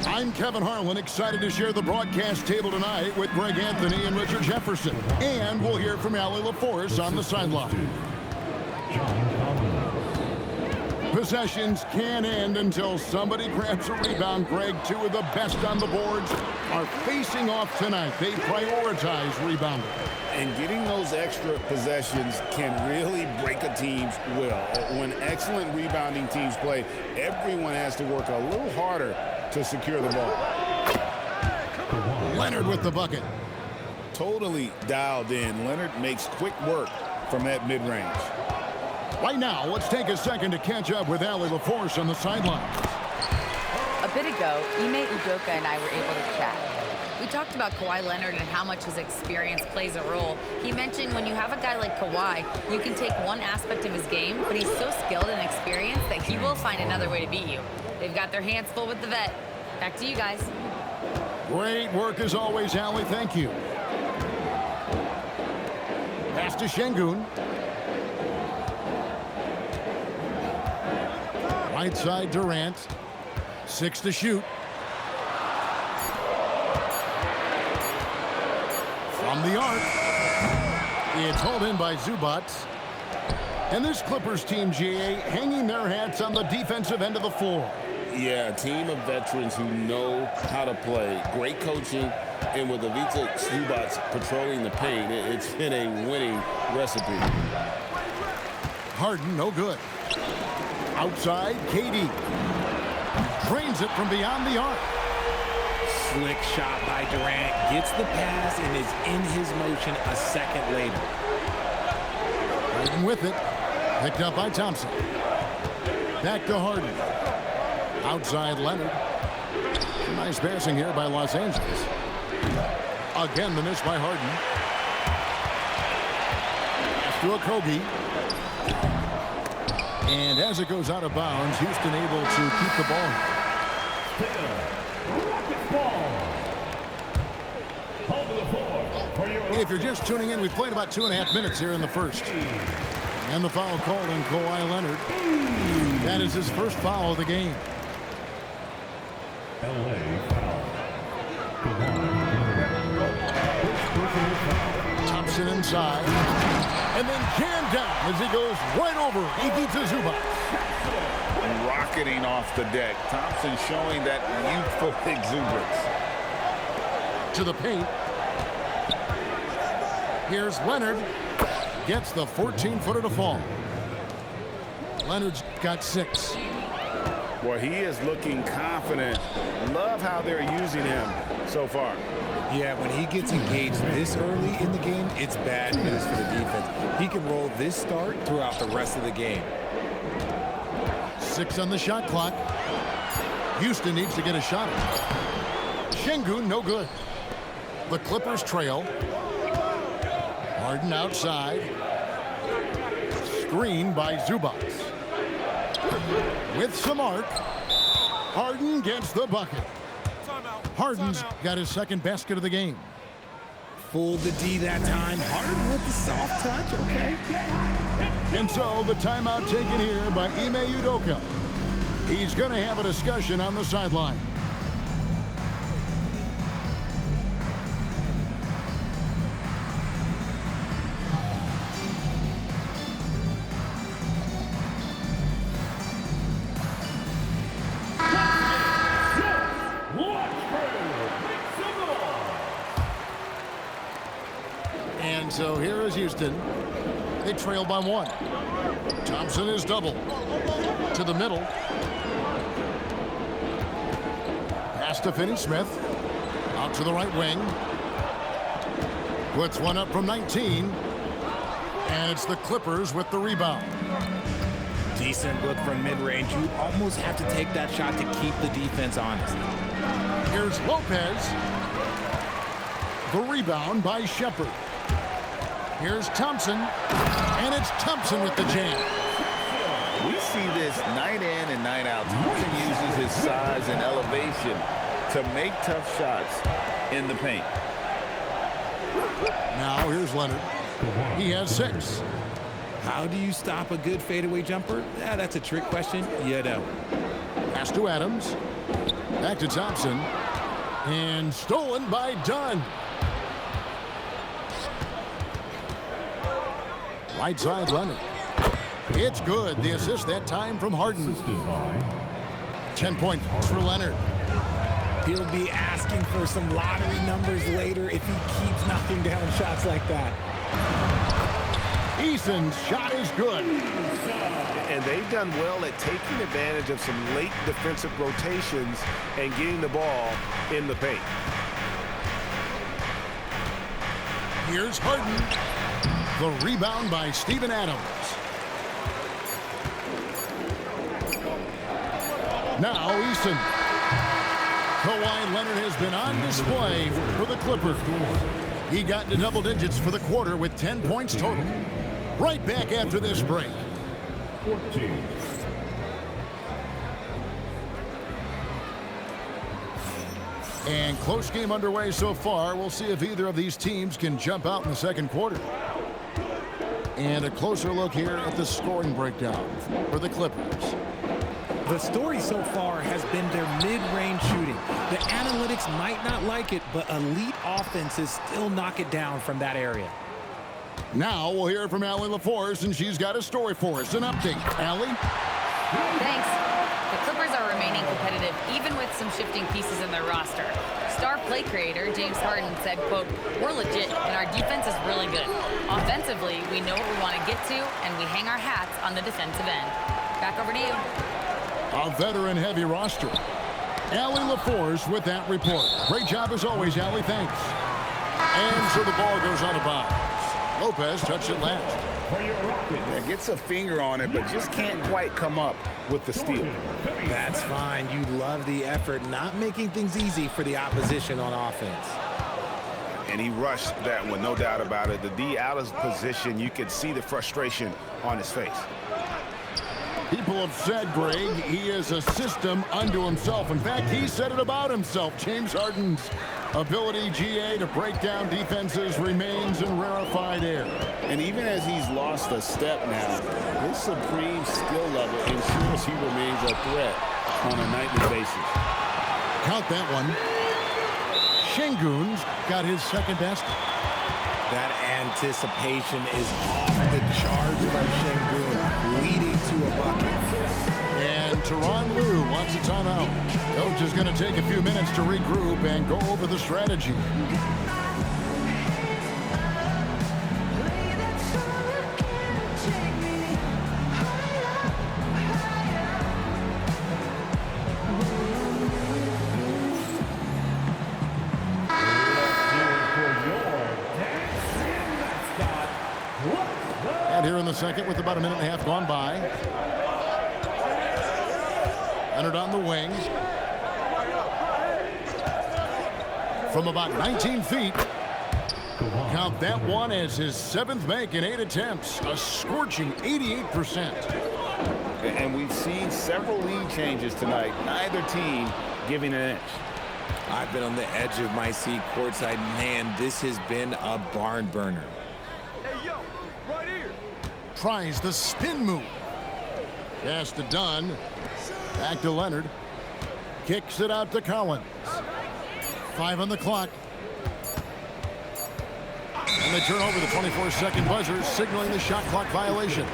I'm Kevin Harlan, excited to share the broadcast table tonight with Greg Anthony and Richard Jefferson. And we'll hear from Allie LaForce on the sideline. Possessions can end until somebody grabs a rebound. Greg, two of the best on the boards are facing off tonight. They prioritize rebounding. And getting those extra possessions can really break a team's will. When excellent rebounding teams play, everyone has to work a little harder to secure the ball. Leonard with the bucket. Totally dialed in. Leonard makes quick work from that mid-range. Right now, let's take a second to catch up with Allie LaForce on the sidelines. A bit ago, Ime Udoka and I were able to chat. We talked about Kawhi Leonard and how much his experience plays a role. He mentioned when you have a guy like Kawhi, you can take one aspect of his game, but he's so skilled and experienced that he will find another way to beat you. They've got their hands full with the vet. Back to you guys. Great work as always, Allie. Thank you. Pass to Şengün. Right side, Durant. 6 to shoot. From the arc. It's hauled in by Zubac. And this Clippers team, GA, hanging their hats on the defensive end of the floor. Yeah, a team of veterans who know how to play. Great coaching. And with Ivica Zubac patrolling the paint, it's been a winning recipe. Harden, no good. Outside, KD. Drains it from beyond the arc. Slick shot by Durant. Gets the pass and is in his motion a second later. Harden with it. Picked up by Thompson. Back to Harden. Outside, Leonard. Nice passing here by Los Angeles. Again, the miss by Harden. Pass to Okogie. And as it goes out of bounds, Houston able to keep the ball. If you're just tuning in, we've played about 2.5 minutes here in the first. And the foul called on Kawhi Leonard. That is his first foul of the game. Thompson inside. And then jammed down as he goes right over Ivica Zubac. Rocketing off the deck. Thompson showing that youthful exuberance. To the paint. Here's Leonard. Gets the 14-footer to fall. Leonard's got 6. Well, he is looking confident. Love how they're using him so far. Yeah, when he gets engaged this early in the game, it's bad news for the defense. He can roll this start throughout the rest of the game. 6 on the shot clock. Houston needs to get a shot. Şengün, no good. The Clippers trail. Harden outside. Screen by Zubac. With some arc. Harden gets the bucket. Harden's got his second basket of the game. Fooled the D that time. Harden with the soft touch, okay. And so the timeout taken here by Ime Udoka. He's going to have a discussion on the sideline. And so here is Houston. They trail by 1. Thompson is double. To the middle. Pass to Finney-Smith. Out to the right wing. Puts one up from 19. And it's the Clippers with the rebound. Decent look from mid-range. You almost have to take that shot to keep the defense honest. Here's Lopez. The rebound by Shepherd. Here's Thompson. And it's Thompson with the jam. We see this night in and night out. Thompson uses his size and elevation to make tough shots in the paint. Now here's Leonard. He has 6. How do you stop a good fadeaway jumper? Yeah, that's a trick question. You don't. Pass to Adams. Back to Thompson. And stolen by Dunn. Right side Leonard. It's good. The assist that time from Harden. 10 points for Leonard. He'll be asking for some lottery numbers later if he keeps knocking down shots like that. Eason's shot is good. And they've done well at taking advantage of some late defensive rotations and getting the ball in the paint. Here's Harden. The rebound by Steven Adams. Now Eason. Kawhi Leonard has been on display for the Clippers. He got into double digits for the quarter with 10 points total. Right back after this break. 14. And close game underway so far. We'll see if either of these teams can jump out in the second quarter. And a closer look here at the scoring breakdown for the Clippers. The story so far has been their mid-range shooting. The analytics might not like it, but elite offenses still knock it down from that area. Now we'll hear from Allie LaForce, and she's got a story for us. An update. Allie? Thanks. The Clippers are remaining competitive even with some shifting pieces in their roster. Star play creator James Harden said, quote, "We're legit and our defense is really good. Offensively, we know what we want to get to and we hang our hats on the defensive end." Back over to you. A veteran-heavy roster. Allie LaForce with that report. Great job as always, Allie. Thanks. And so the ball goes out of bounds. Lopez touched it last. Yeah, gets a finger on it, but just can't quite come up with the steal. That's fine. You love the effort, not making things easy for the opposition on offense. And he rushed that one, no doubt about it. The D out of position, you could see the frustration on his face. People have said, Greg, he is a system unto himself. In fact, he said it about himself. James Harden's ability, GA, to break down defenses remains in rarefied air. And even as he's lost a step now, his supreme skill level ensures he remains a threat on a nightly basis. Count that one. Şengün's got his second best. That anticipation is off the charts from Şengün, leading to a bucket. And Tyronn Lue wants a timeout. Coach is going to take a few minutes to regroup and go over the strategy. And here in the second with about a minute and a half gone by. Leonard on the wing. From about 19 feet. Count that one as his seventh make in 8 attempts. A scorching 88%. And we've seen several lead changes tonight. Neither team giving an inch. I've been on the edge of my seat courtside. Man, this has been a barn burner. Hey, yo, right here. Tries the spin move. Pass to Dunn. Back to Leonard. Kicks it out to Collins. 5 on the clock. And they turn over the 24-second buzzer, signaling the shot clock violation.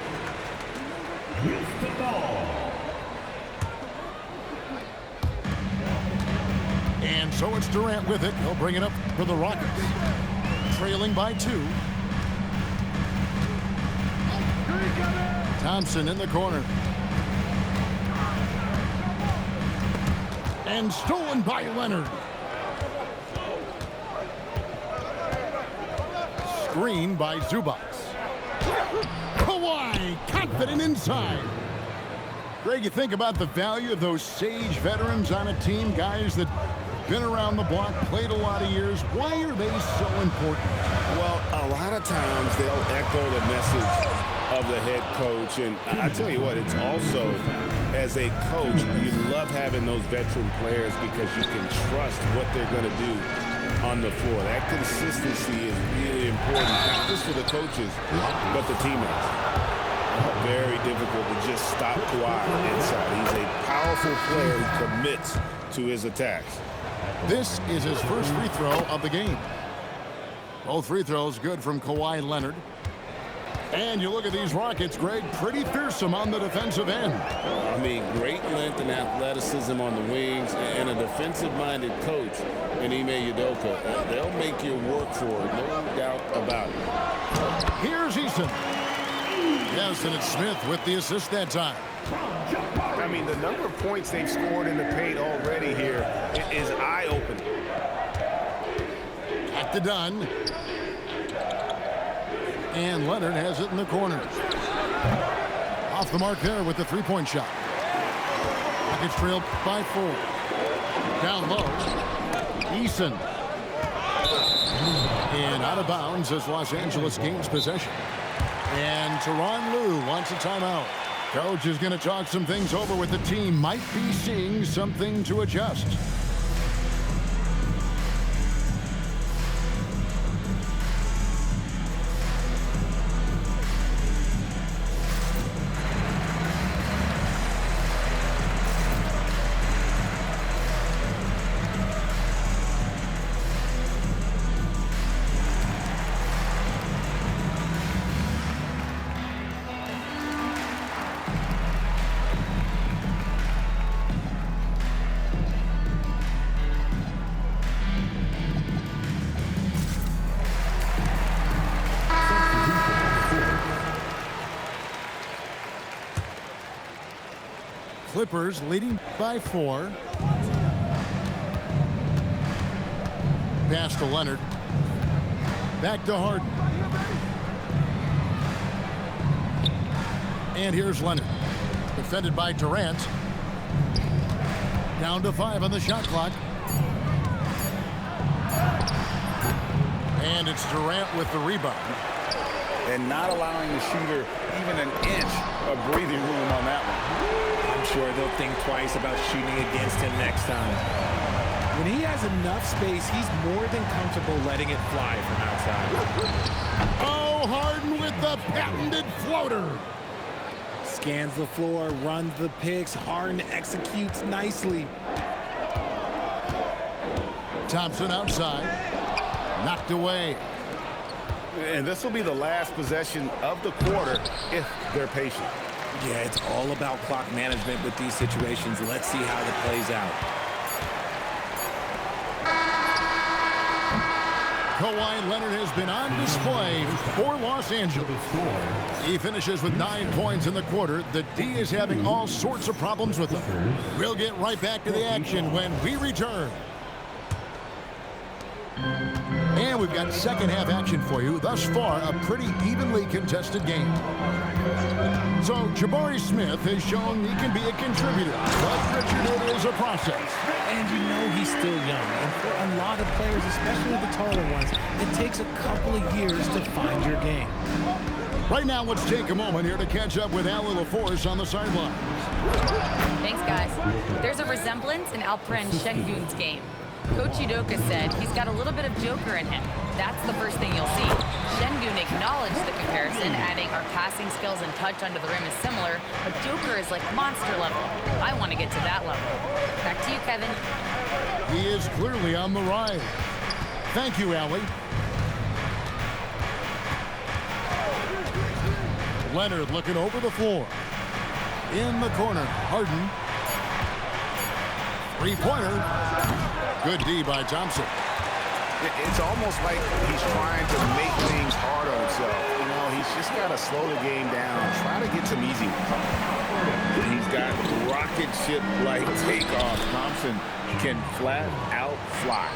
And so it's Durant with it. He'll bring it up for the Rockets. Trailing by 2. Thompson in the corner. And stolen by Leonard. Screen by Zubac. Kawhi, confident inside. Greg, you think about the value of those sage veterans on a team, guys that been around the block, played a lot of years. Why are they so important? Well, a lot of times they'll echo the message of the head coach. And I tell you what, it's also, as a coach, you love having those veteran players because you can trust what they're going to do on the floor. That consistency is really important, not just for the coaches, but the teammates. Very difficult to just stop Kawhi inside. He's a powerful player who commits to his attacks. This is his first free throw of the game. Both free throws good from Kawhi Leonard. And you look at these Rockets, Greg, pretty fearsome on the defensive end. I mean, great length and athleticism on the wings, and a defensive-minded coach in Ime Udoka. They'll make you work for it, no doubt about it. Here's Eason. Yes, and it's Smith with the assist that time. I mean, the number of points they've scored in the paint already here is eye-opening. Back to Dunn. And Leonard has it in the corner. Off the mark there with the three-point shot. Rockets trailed by 4. Down low. Eason. And out of bounds as Los Angeles gains possession. And Tyronn Lue wants a timeout. Coach is going to talk some things over with the team. Might be seeing something to adjust. Clippers leading by 4. Pass to Leonard. Back to Harden. And here's Leonard. Defended by Durant. Down to 5 on the shot clock. And it's Durant with the rebound. And not allowing the shooter even an inch of breathing room on that one. I'm sure they'll think twice about shooting against him next time. When he has enough space, he's more than comfortable letting it fly from outside. Oh, Harden with the patented floater. Scans the floor, runs the picks. Harden executes nicely. Thompson outside. Knocked away. And this will be the last possession of the quarter if they're patient. Yeah, it's all about clock management with these situations. Let's see how that plays out. Kawhi Leonard has been on display for Los Angeles. He finishes with 9 points in the quarter. The D is having all sorts of problems with him. We'll get right back to the action when we return. And we've got second half action for you. Thus far, a pretty evenly contested game. So Jabari Smith has shown he can be a contributor, but Richard, it is a process. And you know he's still young. And for a lot of players, especially the taller ones, it takes a couple of years to find your game. Right now, let's take a moment here to catch up with Allie LaForce on the sidelines. Thanks, guys. There's a resemblance in Alperen Şengün's game. Coach Udoka said he's got a little bit of Joker in him. That's the first thing you'll see. Şengün acknowledged the comparison, adding our passing skills and touch under the rim is similar, but Joker is like monster level. I want to get to that level. Back to you, Kevin. He is clearly on the rise. Thank you, Allie. Leonard looking over the floor. In the corner, Harden. Three-pointer. Good D by Thompson. It's almost like he's trying to make things hard on himself. You know, he's just got to slow the game down, try to get some easy ones. He's got rocket ship-like takeoff. Thompson can flat out fly.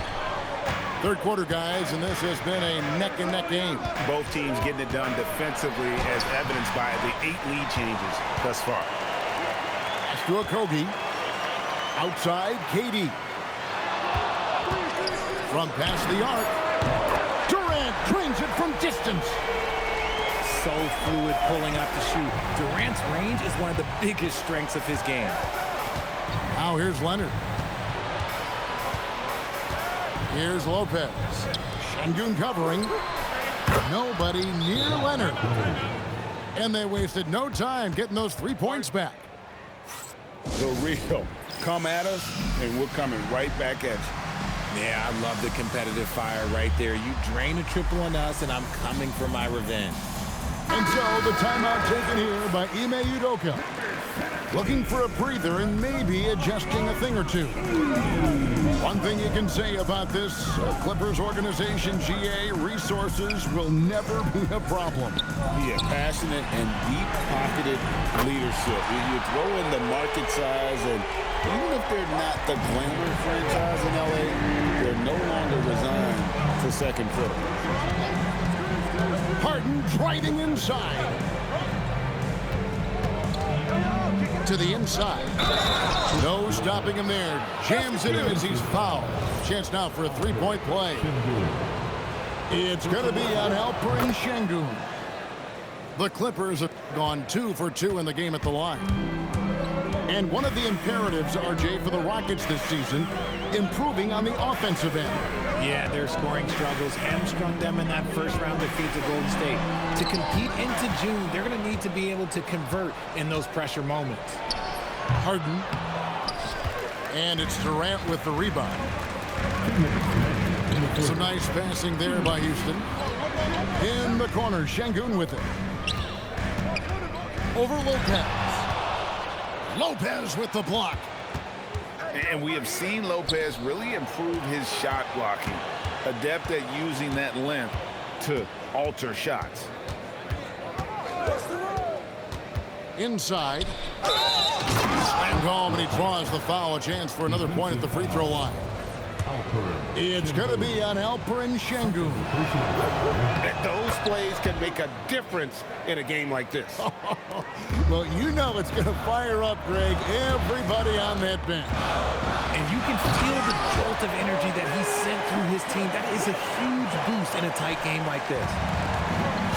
Third quarter, guys, and this has been a neck-and-neck game. Both teams getting it done defensively as evidenced by the 8 lead changes thus far. Pass to Okogie. Outside, KD. From past the arc. Durant drains it from distance. So fluid pulling up to shoot. Durant's range is one of the biggest strengths of his game. Now here's Leonard. Here's Lopez. Şengün covering. Nobody near Leonard. And they wasted no time getting those 3 points back. The real. Come at us, and we're coming right back at you. Yeah, I love the competitive fire right there. You drain a triple on us, and I'm coming for my revenge. And so the timeout taken here by Ime Udoka. Looking for a breather and maybe adjusting a thing or two. One thing you can say about this Clippers organization, GA, resources will never be a problem. Yeah, passionate and deep-pocketed leadership. You throw in the market size, and even if they're not the glamour franchise in LA, they're no longer resigned to second fiddle. Harden driving inside. To the inside. No stopping him there. Jams it in as he's fouled. Chance now for a three-point play. It's going to be on Alperen Şengün. The Clippers have gone 2 for 2 in the game at the line. And one of the imperatives, RJ, for the Rockets this season, improving on the offensive end. Yeah, their scoring struggles hamstrung them in that first round defeat to Golden State. To compete into June, they're going to need to be able to convert in those pressure moments. Harden. And it's Durant with the rebound. Some nice passing there by Houston. In the corner, Şengün with it. Over Lopez. Lopez with the block. And we have seen Lopez really improve his shot blocking. Adept at using that length to alter shots. Inside. Slam home, and he draws the foul. A chance for another point at the free throw line. It's going to be on Alperen Şengün. Those plays can make a difference in a game like this. Well, you know it's going to fire up, Greg, everybody on that bench. And you can feel the jolt of energy that he sent through his team. That is a huge boost in a tight game like this.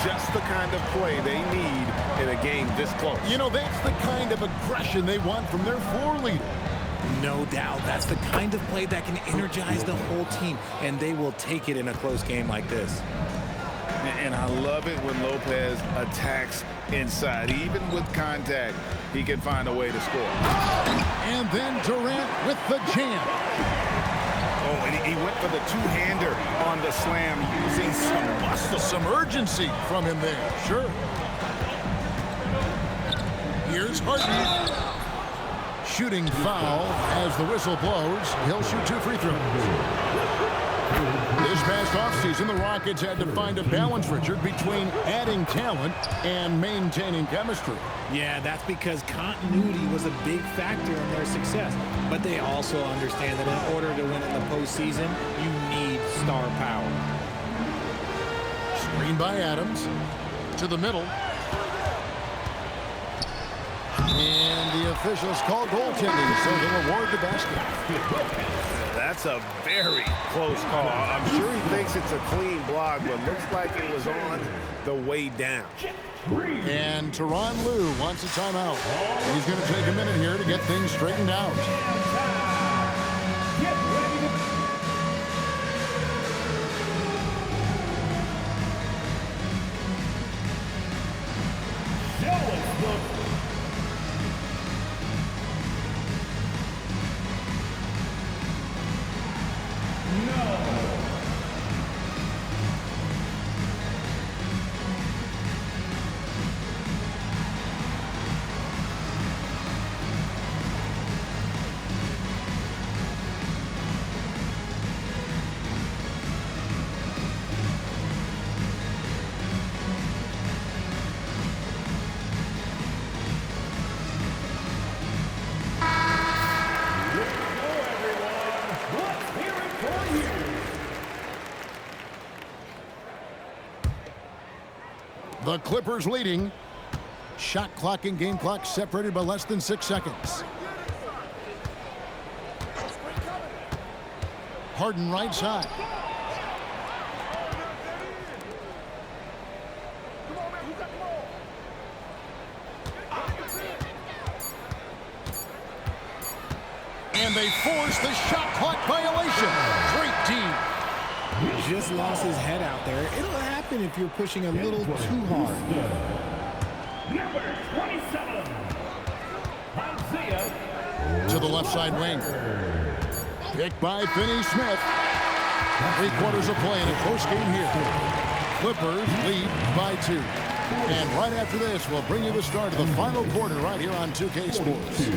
Just the kind of play they need in a game this close. You know, that's the kind of aggression they want from their floor leader. No doubt. That's the kind of play that can energize the whole team, and they will take it in a close game like this. And I love it when Lopez attacks inside. Even with contact, he can find a way to score. And then Durant with the jam. Oh, and he went for the two-hander on the slam using some muscle. Some urgency from him there. Sure. Here's Harden. Shooting foul as the whistle blows. He'll shoot 2 free throws. This past offseason, the Rockets had to find a balance, Richard, between adding talent and maintaining chemistry. Yeah, that's because continuity was a big factor in their success. But they also understand that in order to win in the postseason, you need star power. Screen by Adams. To the middle. And the officials call goaltending, so they'll award the basket. That's a very close call. I'm sure he thinks it's a clean block, but looks like it was on the way down. And Tyronn Lue wants a timeout. He's going to take a minute here to get things straightened out. The Clippers leading. Shot clock and game clock separated by less than 6 seconds. Harden right side. And they force the shot clock violation. Great team. Just lost his head out there. It'll happen if you're pushing a little too hard. Number 27, Isaiah. To the left side wing. Picked by Finney-Smith. 3/4 of play in a close game here. Clippers lead by 2. And right after this, we'll bring you the start of the final quarter right here on 2K Sports.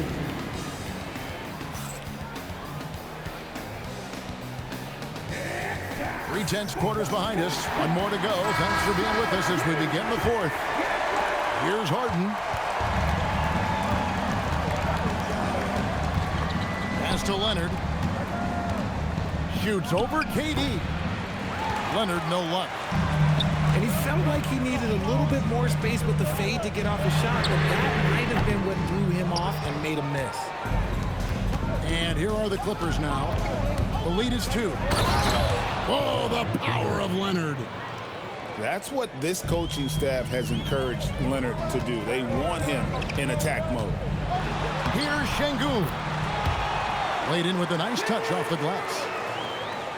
3/10 quarters behind us. One more to go. Thanks for being with us as we begin the fourth. Here's Harden. Pass to Leonard. Shoots over KD. Leonard, no luck. And he felt like he needed a little bit more space with the fade to get off his shot, but that might have been what threw him off and made him miss. And here are the Clippers now. The lead is 2. Oh, the power of Leonard. That's what this coaching staff has encouraged Leonard to do. They want him in attack mode. Here's Şengün. Laid in with a nice touch off the glass.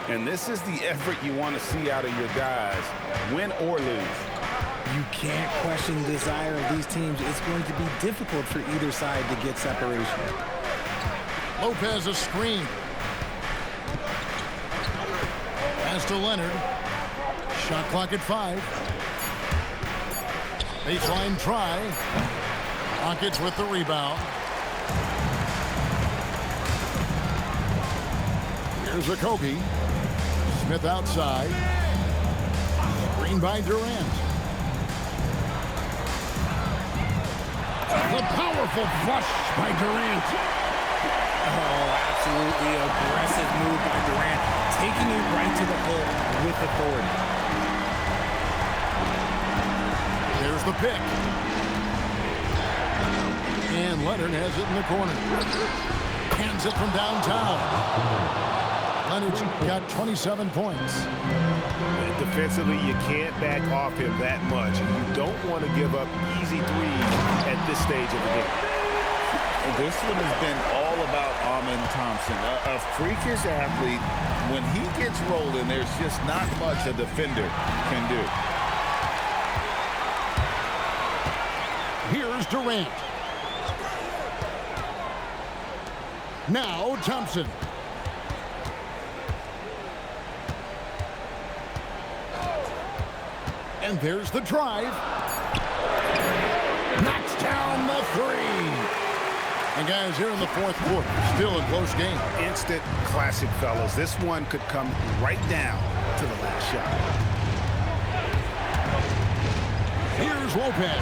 And this is the effort you want to see out of your guys, win or lose. You can't question the desire of these teams. It's going to be difficult for either side to get separation. Lopez a screen. Pass to Leonard. Shot clock at 5. Baseline try. Rockets with the rebound. Here's Okogie. Smith outside. Screen by Durant. The powerful flush by Durant. Oh, absolutely aggressive move by Durant, taking it right to the hole with authority. There's the pick. And Leonard has it in the corner. Hands it from downtown. Leonard's got 27 points. Defensively, you can't back off him that much. You don't want to give up easy threes at this stage of the game. This one has been all about Amen Thompson, a freakish athlete. When he gets rolling, there's just not much a defender can do. Here's Durant. Now Thompson. And there's the drive. Knocks down the 3. And guys, here in the fourth quarter, still a close game. Instant classic, fellas. This one could come right down to the last shot. Here's Lopez.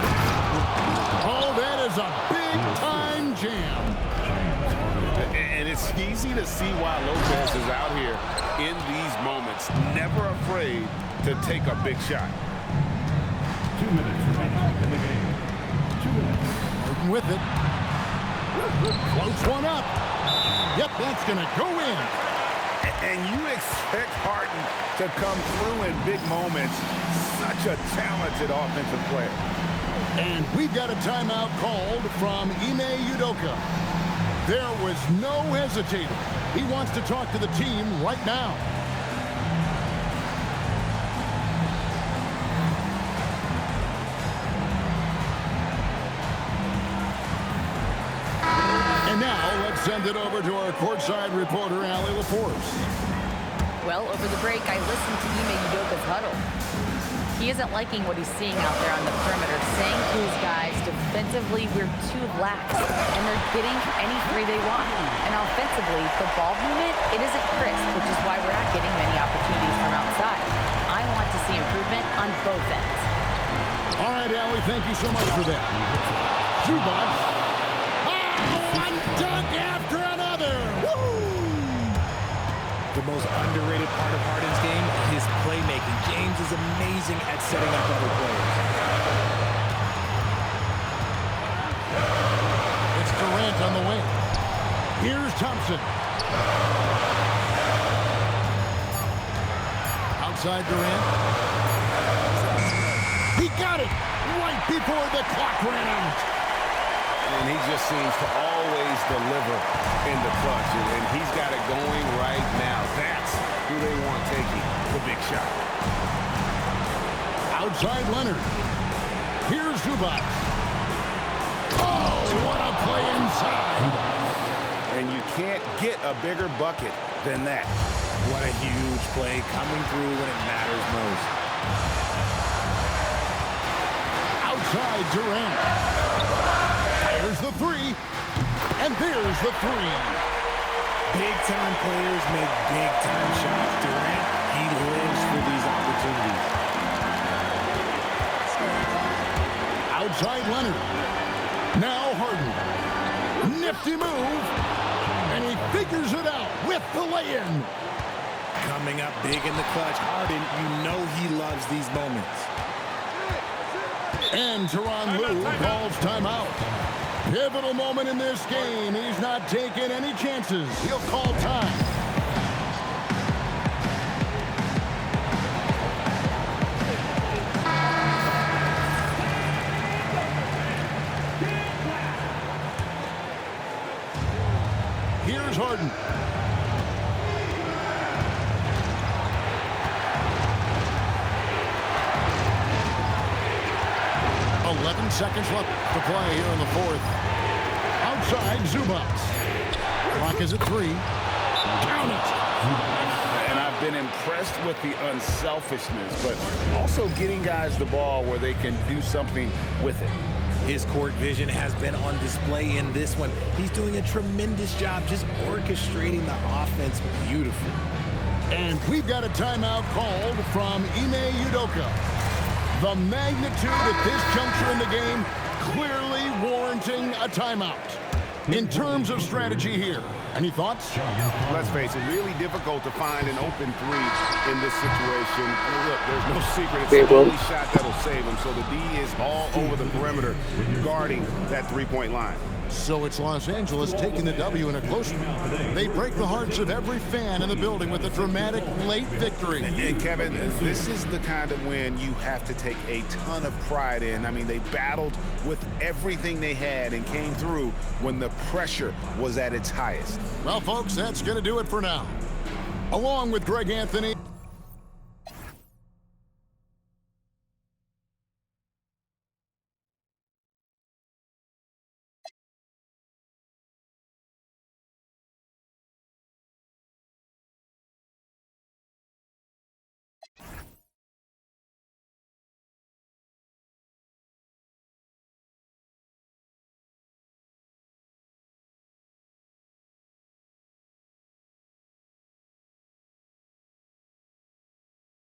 Oh, that is a big-time jam. And it's easy to see why Lopez is out here in these moments, never afraid to take a big shot. 2 minutes remaining in the game. 2 minutes. Harden with it. Floats one up. Yep, that's going to go in. And you expect Harden to come through in big moments. Such a talented offensive player. And we've got a timeout called from Ime Udoka. There was no hesitating. He wants to talk to the team right now. And now let's send it over to our courtside reporter, Allie LaForce. Well, over the break, I listened to Ime Udoka's huddle. He isn't liking what he's seeing out there on the perimeter, saying to his guys, defensively, we're too lax, and they're getting any three they want. And offensively, the ball movement, it isn't crisp, which is why we're not getting many opportunities from outside. I want to see improvement on both ends. All right, Allie, thank you so much for that. Zubac. Oh, one dunk after another. Woo! The most underrated part of Harden's game, his playmaking. James is amazing at setting up other players. It's Durant on the wing. Here's Thompson. Outside Durant. He got it right before the clock ran out. And he just seems to always deliver in the clutch. And he's got it going right now. That's who they want taking the big shot. Outside Leonard. Here's Zubac. Oh, what a play inside. And you can't get a bigger bucket than that. What a huge play coming through when it matters most. Outside Durant. There's the three. And there's the three. Big-time players make big-time shots. Durant, he lives for these opportunities. Outside Leonard. Now Harden. Nifty move. And he figures it out with the lay-in. Coming up big in the clutch. Harden, you know he loves these moments. And Tyronn Lue calls timeout. Pivotal moment in this game. He's not taking any chances. He'll call time. Here's Harden. Seconds left to play here in the fourth. Outside Zubats. Clock is at 3. Count it. And I've been impressed with the unselfishness, but also getting guys the ball where they can do something with it. His court vision has been on display in this one. He's doing a tremendous job just orchestrating the offense beautifully. And we've got a timeout called from Ime Udoka. The magnitude at this juncture in the game clearly warranting a timeout. In terms of strategy here, any thoughts? Let's face it, really difficult to find an open three in this situation. Look, there's no secret. It's the only shot that'll save him. So the D is all over the perimeter guarding that three-point line. So it's Los Angeles taking the W in a close one. They break the hearts of every fan in the building with a dramatic late victory. And Kevin, this is the kind of win you have to take a ton of pride in. I mean, they battled with everything they had and came through when the pressure was at its highest. Well, folks, that's going to do it for now. Along with Greg Anthony.